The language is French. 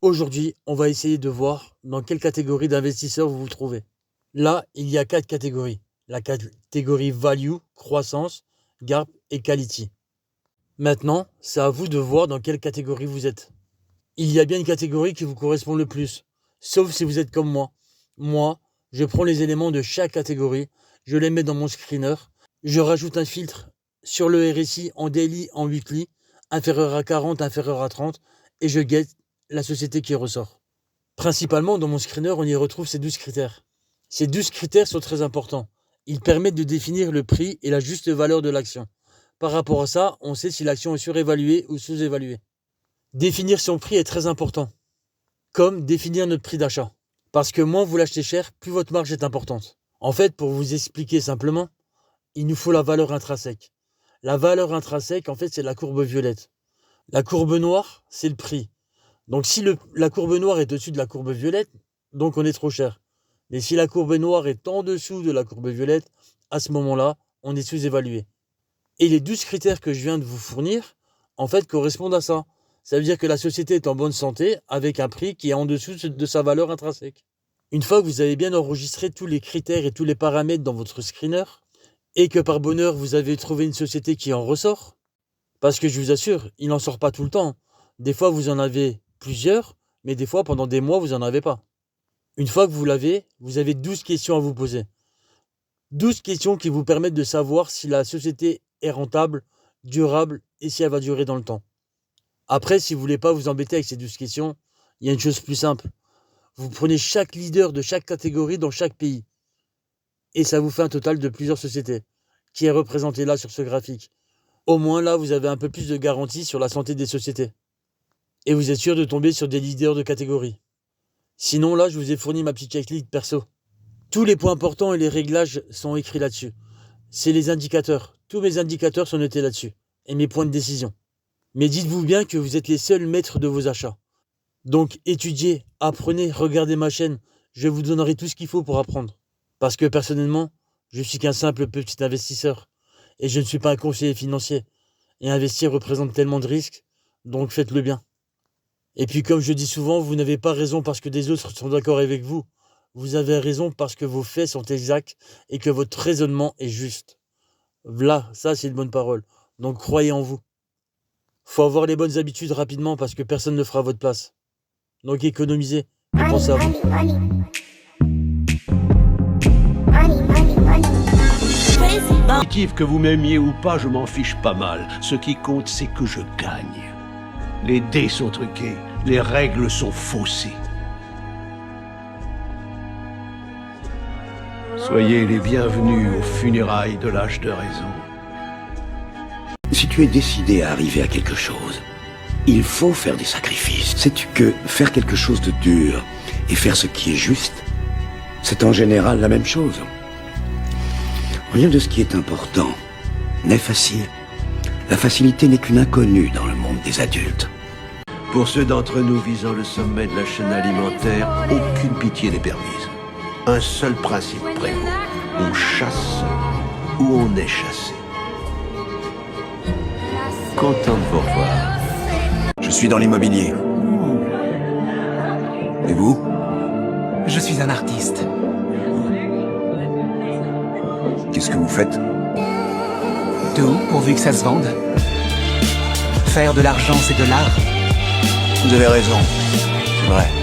Aujourd'hui, on va essayer de voir dans quelle catégorie d'investisseurs vous vous trouvez. Là, il y a 4 catégories. La catégorie Value, Croissance, Gap et Quality. Maintenant, c'est à vous de voir dans quelle catégorie vous êtes. Il y a bien une catégorie qui vous correspond le plus, sauf si vous êtes comme moi. Moi, je prends les éléments de chaque catégorie, je les mets dans mon screener, je rajoute un filtre sur le RSI en daily, en weekly, inférieur à 40, inférieur à 30, et je guette la société qui ressort. Principalement, dans mon screener, on y retrouve ces 12 critères. Ces 12 critères sont très importants. Ils permettent de définir le prix et la juste valeur de l'action. Par rapport à ça, on sait si l'action est surévaluée ou sous-évaluée. Définir son prix est très important, comme définir notre prix d'achat. Parce que moins vous l'achetez cher, plus votre marge est importante. En fait, pour vous expliquer simplement, il nous faut la valeur intrinsèque. La valeur intrinsèque, en fait, c'est la courbe violette. La courbe noire, c'est le prix. Donc si la courbe noire est au-dessus de la courbe violette, donc on est trop cher. Mais si la courbe noire est en dessous de la courbe violette, à ce moment-là, on est sous-évalué. Et les 12 critères que je viens de vous fournir, en fait, correspondent à ça. Ça veut dire que la société est en bonne santé avec un prix qui est en dessous de sa valeur intrinsèque. Une fois que vous avez bien enregistré tous les critères et tous les paramètres dans votre screener, et que par bonheur vous avez trouvé une société qui en ressort, parce que je vous assure, il n'en sort pas tout le temps. Des fois vous en avez plusieurs, mais des fois pendant des mois vous n'en avez pas. Une fois que vous l'avez, vous avez 12 questions à vous poser. 12 questions qui vous permettent de savoir si la société est rentable, durable et si elle va durer dans le temps. Après, si vous ne voulez pas vous embêter avec ces 12 questions, il y a une chose plus simple. Vous prenez chaque leader de chaque catégorie dans chaque pays. Et ça vous fait un total de plusieurs sociétés, qui est représenté là sur ce graphique. Au moins là, vous avez un peu plus de garantie sur la santé des sociétés. Et vous êtes sûr de tomber sur des leaders de catégorie. Sinon là, je vous ai fourni ma petite checklist perso. Tous les points importants et les réglages sont écrits là-dessus. C'est les indicateurs. Tous mes indicateurs sont notés là-dessus. Et mes points de décision. Mais dites-vous bien que vous êtes les seuls maîtres de vos achats. Donc étudiez, apprenez, regardez ma chaîne. Je vous donnerai tout ce qu'il faut pour apprendre. Parce que personnellement, je suis qu'un simple petit investisseur. Et je ne suis pas un conseiller financier. Et investir représente tellement de risques. Donc faites-le bien. Et puis comme je dis souvent, vous n'avez pas raison parce que des autres sont d'accord avec vous. Vous avez raison parce que vos faits sont exacts et que votre raisonnement est juste. Là, ça c'est une bonne parole. Donc croyez en vous. Faut avoir les bonnes habitudes rapidement parce que personne ne fera votre place. Donc économisez et pensez à vous. Que vous m'aimiez ou pas, je m'en fiche pas mal. Ce qui compte, c'est que je gagne. Les dés sont truqués, les règles sont faussées. Soyez les bienvenus aux funérailles de l'âge de raison. Si tu es décidé à arriver à quelque chose, il faut faire des sacrifices. Sais-tu que faire quelque chose de dur et faire ce qui est juste, c'est en général la même chose. Rien de ce qui est important n'est facile. La facilité n'est qu'une inconnue dans le monde des adultes. Pour ceux d'entre nous visant le sommet de la chaîne alimentaire, aucune pitié n'est permise. Un seul principe prévaut. On chasse ou on est chassé. Content de vous revoir. Je suis dans l'immobilier. Et vous? Je suis un artiste. Qu'est-ce que vous faites? Tout, pourvu que ça se vende. Faire de l'argent, c'est de l'art. Vous avez raison, c'est vrai.